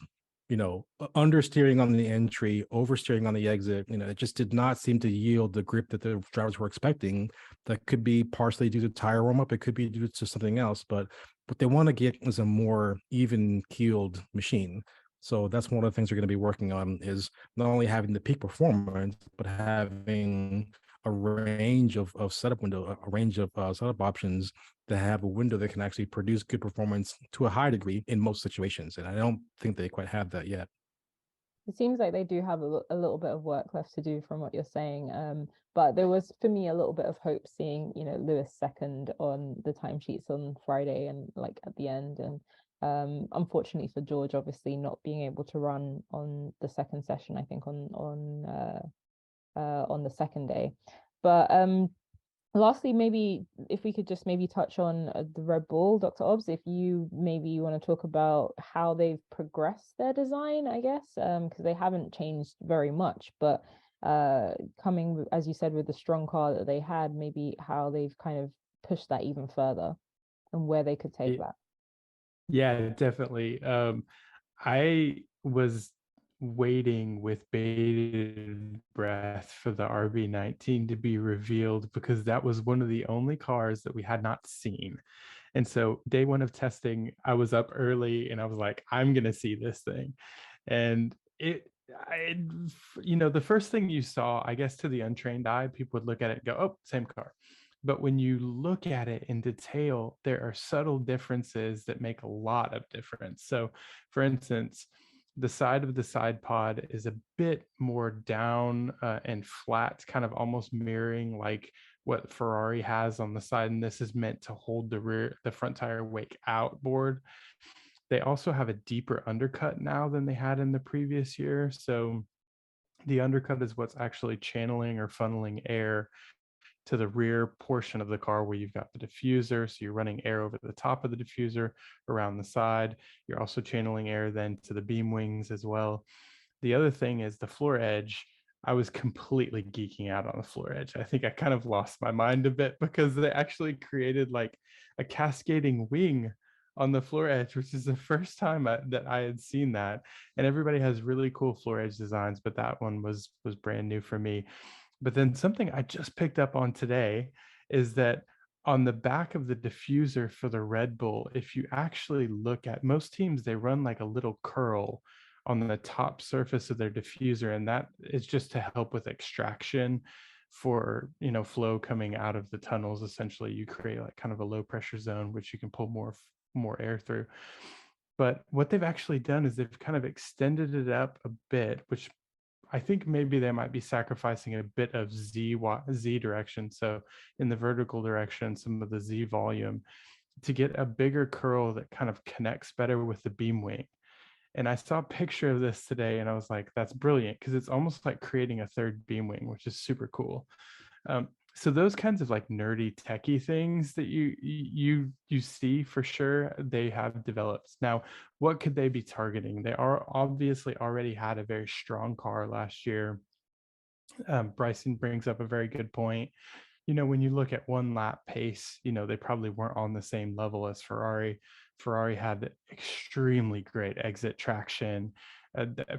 B: understeering on the entry, oversteering on the exit. It just did not seem to yield the grip that the drivers were expecting. That could be partially due to tire warm up. It could be due to something else. But what they want to get is a more even keeled machine. So that's one of the things they're going to be working on, is not only having the peak performance, but having a range of setup window, a range of setup options that have a window that can actually produce good performance to a high degree in most situations. And I don't think they quite have that yet.
A: It seems like they do have a little bit of work left to do from what you're saying. But there was, for me, a little bit of hope seeing, Lewis second on the timesheets on Friday and like at the end. And unfortunately for George, obviously not being able to run on the second session, I think on the second day. But lastly, maybe if we could just maybe touch on the Red Bull, Dr. Obbs, if you maybe want to talk about how they've progressed their design, I guess, because they haven't changed very much, but coming, as you said, with the strong car that they had, maybe how they've kind of pushed that even further and where they could take that.
D: Yeah, definitely. I was waiting with bated breath for the RB19 to be revealed, because that was one of the only cars that we had not seen. And so day one of testing, I was up early and I was like, I'm going to see this thing. And the first thing you saw, I guess to the untrained eye, people would look at it and go, oh, same car. But when you look at it in detail, there are subtle differences that make a lot of difference. So for instance, the side of the side pod is a bit more down and flat, kind of almost mirroring like what Ferrari has on the side. And this is meant to hold the front tire wake outboard. They also have a deeper undercut now than they had in the previous year. So the undercut is what's actually channeling or funneling air to the rear portion of the car where you've got the diffuser. So you're running air over the top of the diffuser, around the side. You're also channeling air then to the beam wings as well. The other thing is the floor edge. I was completely geeking out on the floor edge. I think I kind of lost my mind a bit, because they actually created like a cascading wing on the floor edge, which is the first time that I had seen that. And everybody has really cool floor edge designs, but that one was brand new for me. But then something I just picked up on today is that on the back of the diffuser for the Red Bull, if you actually look at most teams, they run like a little curl on the top surface of their diffuser, and that is just to help with extraction for flow coming out of the tunnels. Essentially, you create like kind of a low pressure zone which you can pull more air through. But what they've actually done is they've kind of extended it up a bit, which I think maybe they might be sacrificing a bit of Z direction. So in the vertical direction, some of the Z volume, to get a bigger curl that kind of connects better with the beam wing. And I saw a picture of this today and I was like, that's brilliant, because it's almost like creating a third beam wing, which is super cool. So those kinds of like nerdy techie things that you see, for sure they have developed. Now, what could they be targeting? They are obviously already had a very strong car last year. Bryson brings up a very good point. When you look at one lap pace, they probably weren't on the same level as Ferrari. Ferrari had extremely great exit traction.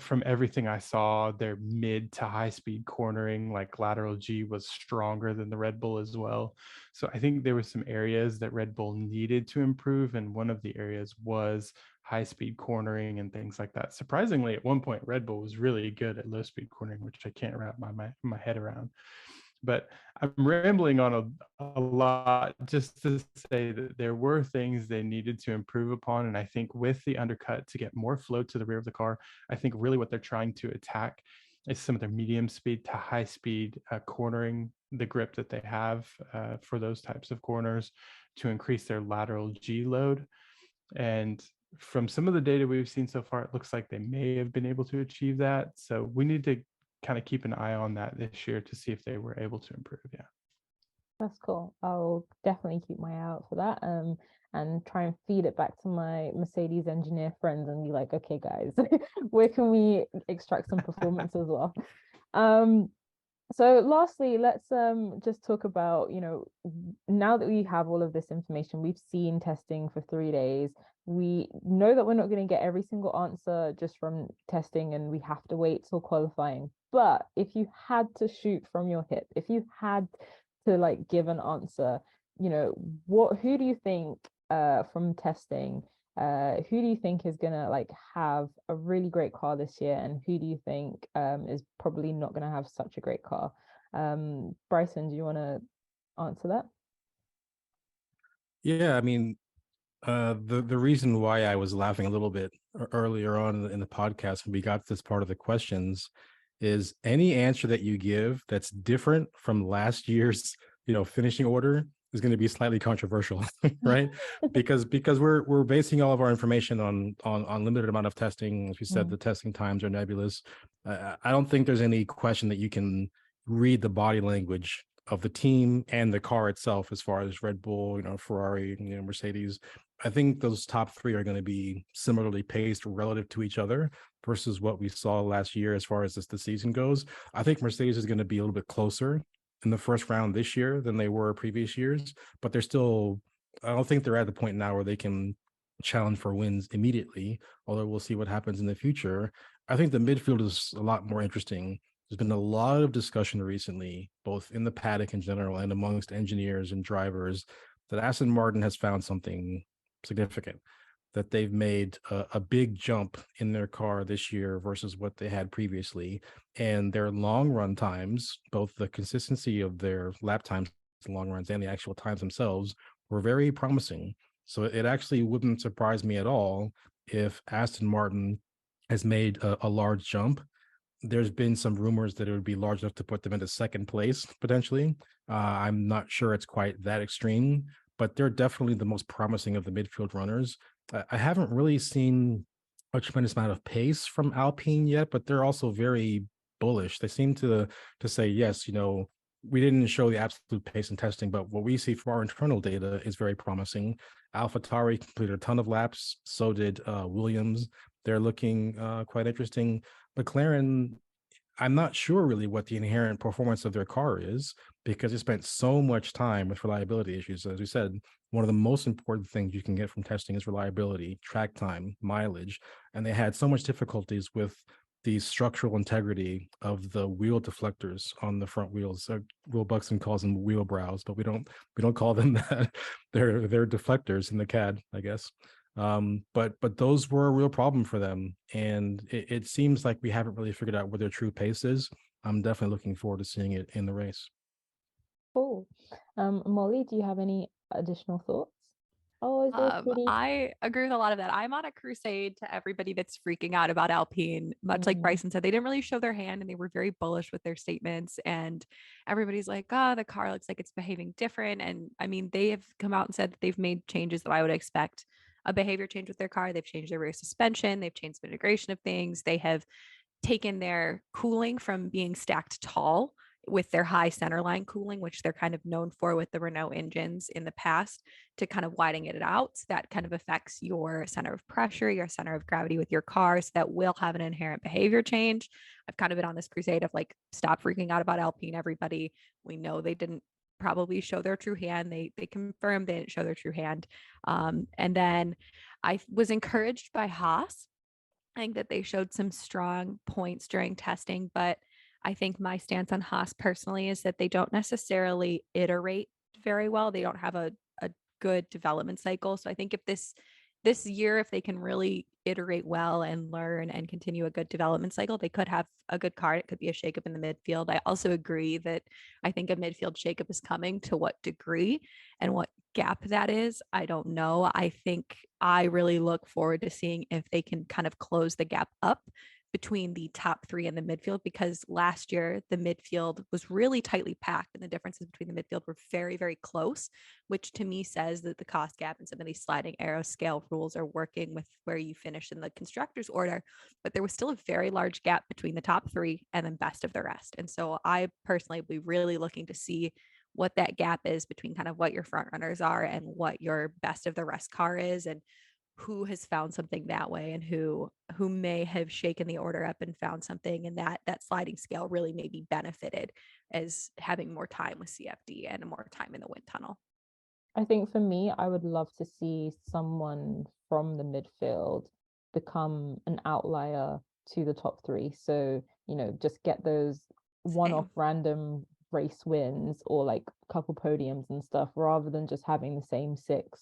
D: From everything I saw, their mid to high speed cornering, like lateral G, was stronger than the Red Bull as well. So I think there were some areas that Red Bull needed to improve, and one of the areas was high speed cornering and things like that. Surprisingly, at one point, Red Bull was really good at low speed cornering, which I can't wrap my head around. But I'm rambling on a lot just to say that there were things they needed to improve upon. And I think with the undercut, to get more flow to the rear of the car, I think really what they're trying to attack is some of their medium speed to high speed cornering, the grip that they have for those types of corners, to increase their lateral G load. And from some of the data we've seen so far, it looks like they may have been able to achieve that. So we need to kind of keep an eye on that this year to see if they were able to improve. Yeah,
A: That's cool. I'll definitely keep my eye out for that. And try and feed it back to my Mercedes engineer friends and be like, okay, guys, where can we extract some performance as well? So lastly, let's just talk about, now that we have all of this information, we've seen testing for 3 days. We know that we're not going to get every single answer just from testing, and we have to wait till qualifying. But if you had to shoot from your hip, if you had to like give an answer, who do you think from testing, who do you think is gonna like have a really great car this year, and who do you think is probably not gonna have such a great car? Bryson, do you want to answer that?
B: Yeah, I mean, the reason why I was laughing a little bit earlier on in the podcast when we got to this part of the questions is any answer that you give that's different from last year's, finishing order is going to be slightly controversial, right? Because we're basing all of our information on limited amount of testing. As we said, the testing times are nebulous. I don't think there's any question that you can read the body language of the team and the car itself, as far as Red Bull, Ferrari, Mercedes. I think those top three are going to be similarly paced relative to each other versus what we saw last year as far as the season goes. I think Mercedes is going to be a little bit closer in the first round this year than they were previous years, but I don't think they're at the point now where they can challenge for wins immediately, although we'll see what happens in the future. I think the midfield is a lot more interesting. There's been a lot of discussion recently, both in the paddock in general and amongst engineers and drivers, that Aston Martin has found something significant, that they've made a big jump in their car this year versus what they had previously. And their long run times, both the consistency of their lap times, the long runs, and the actual times themselves were very promising. So it actually wouldn't surprise me at all if Aston Martin has made a large jump. There's been some rumors that it would be large enough to put them into second place potentially. I'm not sure it's quite that extreme, but they're definitely the most promising of the midfield runners. I haven't really seen a tremendous amount of pace from Alpine yet, but they're also very bullish. They seem to say, yes, we didn't show the absolute pace in testing, but what we see from our internal data is very promising. AlphaTauri completed a ton of laps, so did Williams. They're looking quite interesting. McLaren, I'm not sure really what the inherent performance of their car is, because they spent so much time with reliability issues. As we said, one of the most important things you can get from testing is reliability, track time, mileage. And they had so much difficulties with the structural integrity of the wheel deflectors on the front wheels. Will Buxton calls them wheel brows, but we don't call them that. They're deflectors in the CAD, I guess. But those were a real problem for them, and it seems like we haven't really figured out what their true pace is. I'm definitely looking forward to seeing it in the race.
A: Cool. Molly, do you have any additional thoughts? Oh, is there pretty?
C: I agree with a lot of that. I'm on a crusade to everybody that's freaking out about Alpine. Much like Bryson said, they didn't really show their hand and they were very bullish with their statements. And everybody's like, oh, the car looks like it's behaving different. And I mean, they have come out and said that they've made changes that I would expect a behavior change with their car. They've changed their rear suspension. They've changed the integration of things. They have taken their cooling from being stacked tall with their high centerline cooling, which they're kind of known for with the Renault engines in the past, to kind of widening it out. That kind of affects your center of pressure, your center of gravity with your cars. That will have an inherent behavior change. I've kind of been on this crusade of like, stop freaking out about Alpine, everybody. We know they didn't probably show their true hand. They confirmed they didn't show their true hand. And then I was encouraged by Haas. I think that they showed some strong points during testing, but I think my stance on Haas personally is that they don't necessarily iterate very well. They don't have a good development cycle. So I think if this year, if they can really iterate well and learn and continue a good development cycle, they could have a good car. It could be a shakeup in the midfield. I also agree that I think a midfield shakeup is coming. To what degree and what gap that is, I don't know. I think I really look forward to seeing if they can kind of close the gap up between the top three and the midfield, because last year the midfield was really tightly packed and the differences between the midfield were very, very close, which to me says that the cost gap and some of these sliding arrow scale rules are working with where you finish in the constructors order. But there was still a very large gap between the top three and then best of the rest. And so I personally will be really looking to see what that gap is between kind of what your front runners are and what your best of the rest car is, and who has found something that way and who may have shaken the order up and found something, and that sliding scale really maybe benefited as having more time with CFD and more time in the wind tunnel.
A: I think for me, I would love to see someone from the midfield become an outlier to the top three. So, just get those one-off
C: Same.
A: random race wins or like a couple podiums and stuff, rather than just having the same six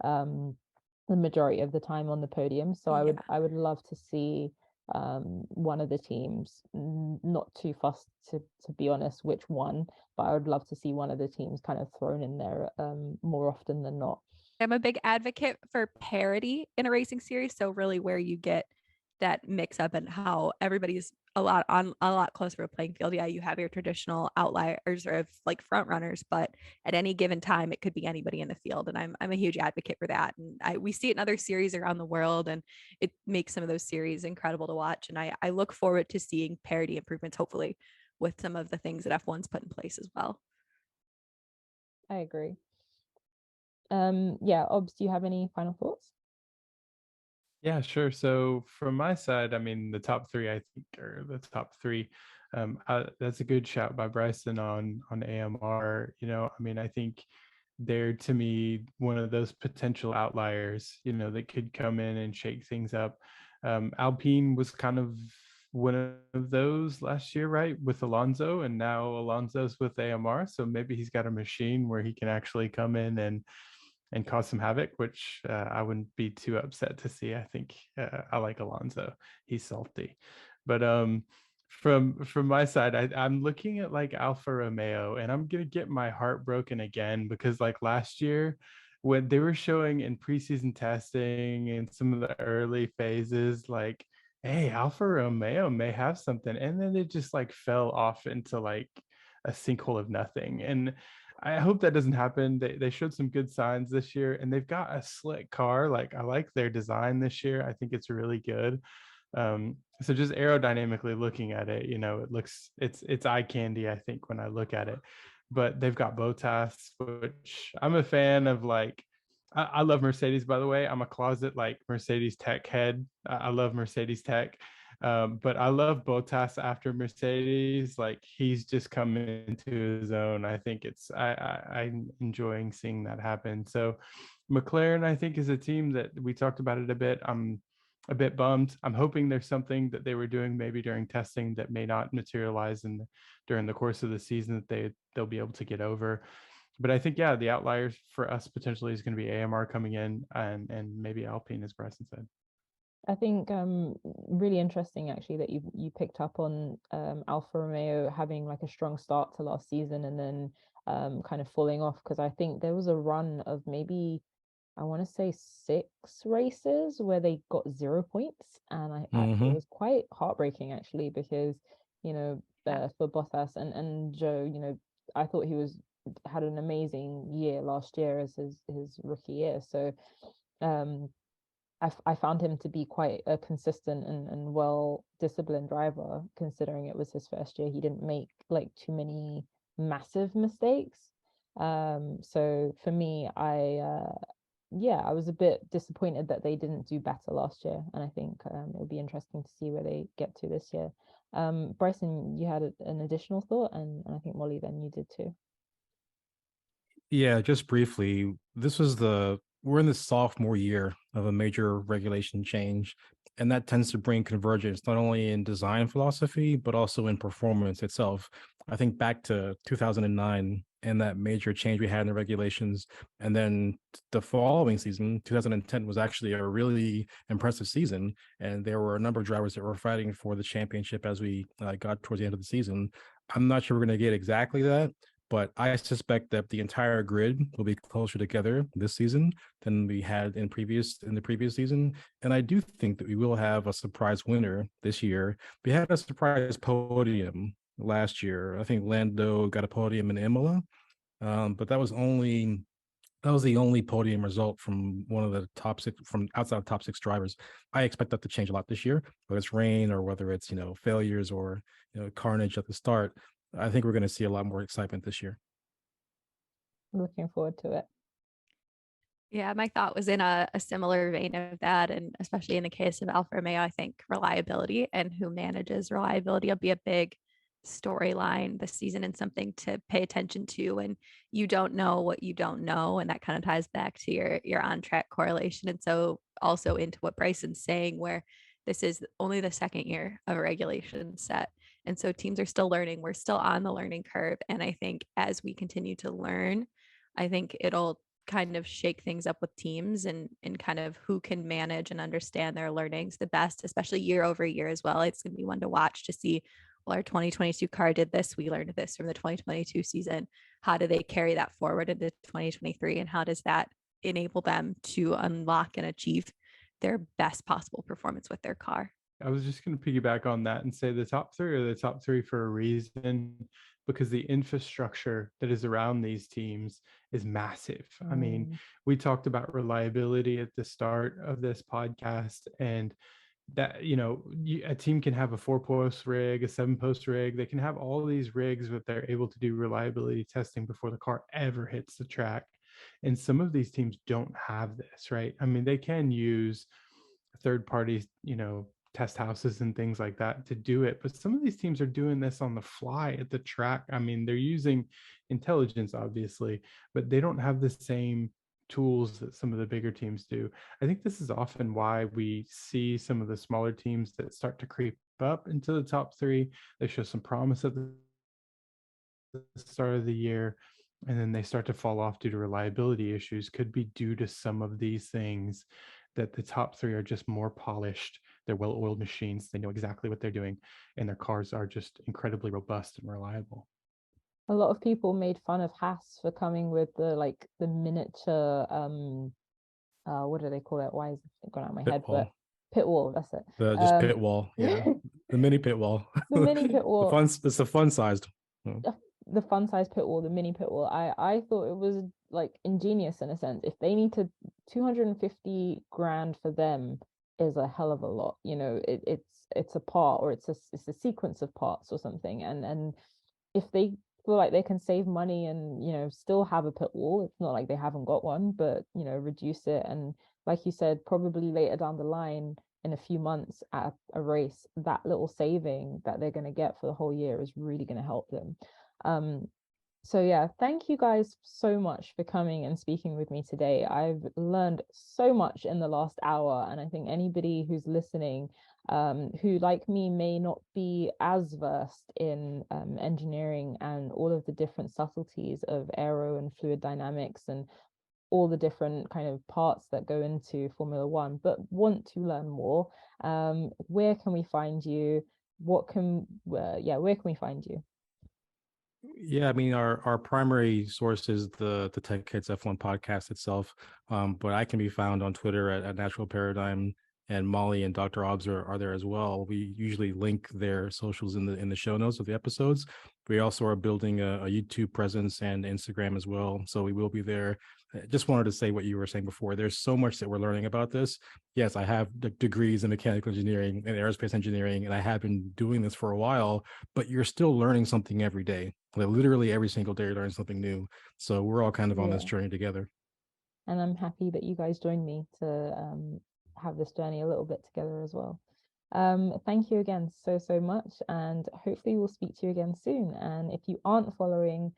A: the majority of the time on the podium. So
C: Yeah.
A: I would love to see one of the teams, not too fussed to be honest which one, but I would love to see one of the teams kind of thrown in there more often than not.
C: I'm a big advocate for parity in a racing series. So really where you get that mix up and how everybody's a lot closer of a playing field. Yeah, you have your traditional outliers or like front runners, but at any given time it could be anybody in the field. And I'm a huge advocate for that. And we see it in other series around the world, and it makes some of those series incredible to watch. And I look forward to seeing parity improvements, hopefully, with some of the things that F1's put in place as well.
A: I agree. Yeah, Obbs, do you have any final thoughts?
D: Yeah, sure. So from my side, I mean, the top three, I think, are the top three. That's a good shout by Bryson on AMR. I mean, I think they're, to me, one of those potential outliers, that could come in and shake things up. Alpine was kind of one of those last year, right, with Alonso, and now Alonso's with AMR. So maybe he's got a machine where he can actually come in and cause some havoc, which I wouldn't be too upset to see. I think I like Alonso. He's salty. But from my side, I'm looking at like Alfa Romeo, and I'm gonna get my heart broken again, because like last year when they were showing in preseason testing and some of the early phases, like, hey, Alfa Romeo may have something, and then it just like fell off into like a sinkhole of nothing. And I hope that doesn't happen. They showed some good signs this year, and they've got a slick car. Like, I like their design this year. I think it's really good. So just aerodynamically looking at it, it's eye candy, I think, when I look at it. But they've got Bottas, which I'm a fan of. Like, I love Mercedes, by the way. I'm a closet like Mercedes tech head. I love Mercedes tech. But I love Bottas after Mercedes. Like, he's just coming into his own. I think I'm enjoying seeing that happen. So McLaren, I think, is a team that we talked about it a bit. I'm a bit bummed. I'm hoping there's something that they were doing maybe during testing that may not materialize during the course of the season that they'll be able to get over. But I think, yeah, the outliers for us potentially is going to be AMR coming in, and maybe Alpine, as Bryson said.
A: I think really interesting actually that you picked up on Alfa Romeo having like a strong start to last season and then kind of falling off, because I think there was a run of maybe, I want to say 6 races where they got 0 points, and it was quite heartbreaking actually, because for Bottas and Joe, I thought he had an amazing year last year as his rookie year. So I found him to be quite a consistent and well disciplined driver, considering it was his first year. He didn't make like too many massive mistakes. So for me, I was a bit disappointed that they didn't do better last year, and I think it'll be interesting to see where they get to this year. Bryson, you had an additional thought, and I think Molly, then you did too.
B: Yeah, just briefly, we're in the sophomore year of a major regulation change, and that tends to bring convergence not only in design philosophy, but also in performance itself. I think back to 2009 and that major change we had in the regulations, and then the following season, 2010, was actually a really impressive season, and there were a number of drivers that were fighting for the championship as we got towards the end of the season. I'm not sure we're going to get exactly that, but I suspect that the entire grid will be closer together this season than we had in the previous season. And I do think that we will have a surprise winner this year. We had a surprise podium last year. I think Lando got a podium in Imola, but that was the only podium result from one of the top 6, from outside of top 6 drivers. I expect that to change a lot this year, whether it's rain or whether it's failures or carnage at the start. I think we're going to see a lot more excitement this year.
A: Looking forward to it.
C: Yeah, my thought was in a similar vein of that. And especially in the case of Alfa Romeo, I think reliability and who manages reliability will be a big storyline this season and something to pay attention to. And you don't know what you don't know. And that kind of ties back to your on track correlation. And so also into what Bryson's saying, where this is only the second year of a regulation set. And so teams are still learning. We're still on the learning curve. And I think as we continue to learn, I think it'll kind of shake things up with teams and kind of who can manage and understand their learnings the best, especially year over year as well. It's going to be one to watch to see, well, our 2022 car did this. We learned this from the 2022 season. How do they carry that forward into 2023? And how does that enable them to unlock and achieve their best possible performance with their car?
D: I was just going to piggyback on that and say the top three are the top three for a reason, because the infrastructure that is around these teams is massive. I mean, we talked about reliability at the start of this podcast, and that, a team can have a 4-post rig, a 7-post rig. They can have all these rigs, but they're able to do reliability testing before the car ever hits the track. And some of these teams don't have this, right? I mean, they can use third parties, test houses and things like that to do it, but some of these teams are doing this on the fly at the track. I mean, they're using intelligence, obviously, but they don't have the same tools that some of the bigger teams do. I think this is often why we see some of the smaller teams that start to creep up into the top three. They show some promise at the start of the year, and then they start to fall off due to reliability issues. Could be due to some of these things, that the top three are just more polished. They're well-oiled machines. They know exactly what they're doing, and their cars are just incredibly robust and reliable.
A: A lot of people made fun of Haas for coming with the miniature what do they call it? Why is it gone out of my head? But pit wall, that's it.
B: Just pit wall, yeah. The mini pit wall.
A: The mini pit wall.
B: It's a fun sized.
A: The fun size pit wall, the mini pit wall. I thought it was like ingenious in a sense. If they need to, 250 grand for them is a hell of a lot. It's a part, or it's a sequence of parts or something. And if they feel like they can save money and still have a pit wall, it's not like they haven't got one, but reduce it. And like you said, probably later down the line in a few months at a race, that little saving that they're going to get for the whole year is really going to help them. So yeah, thank you guys so much for coming and speaking with me today. I've learned so much in the last hour, and I think anybody who's listening who, like me, may not be as versed in engineering and all of the different subtleties of aero and fluid dynamics and all the different kind of parts that go into Formula One, but want to learn more, where can we find you? Where can we find you?
B: Yeah, I mean, our primary source is the Tech Heads F1 podcast itself, but I can be found on Twitter at Natural Paradigm, and Molly and Dr. Obbs are there as well. We usually link their socials in the show notes of the episodes. We also are building a YouTube presence and Instagram as well, so we will be there. I just wanted to say what you were saying before. There's so much that we're learning about this. Yes, I have degrees in mechanical engineering and aerospace engineering, and I have been doing this for a while, but you're still learning something every day. Like literally every single day, you're learning something new. So we're all kind of on this journey together.
A: And I'm happy that you guys joined me to have this journey a little bit together as well. Thank you again so much, and hopefully we'll speak to you again soon. And if you aren't following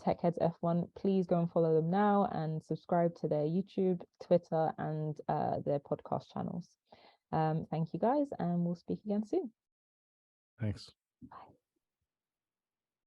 A: Tech Heads F1, please go and follow them now and subscribe to their YouTube, Twitter, and their podcast channels. Thank you guys, and we'll speak again soon.
B: Thanks.
A: Bye.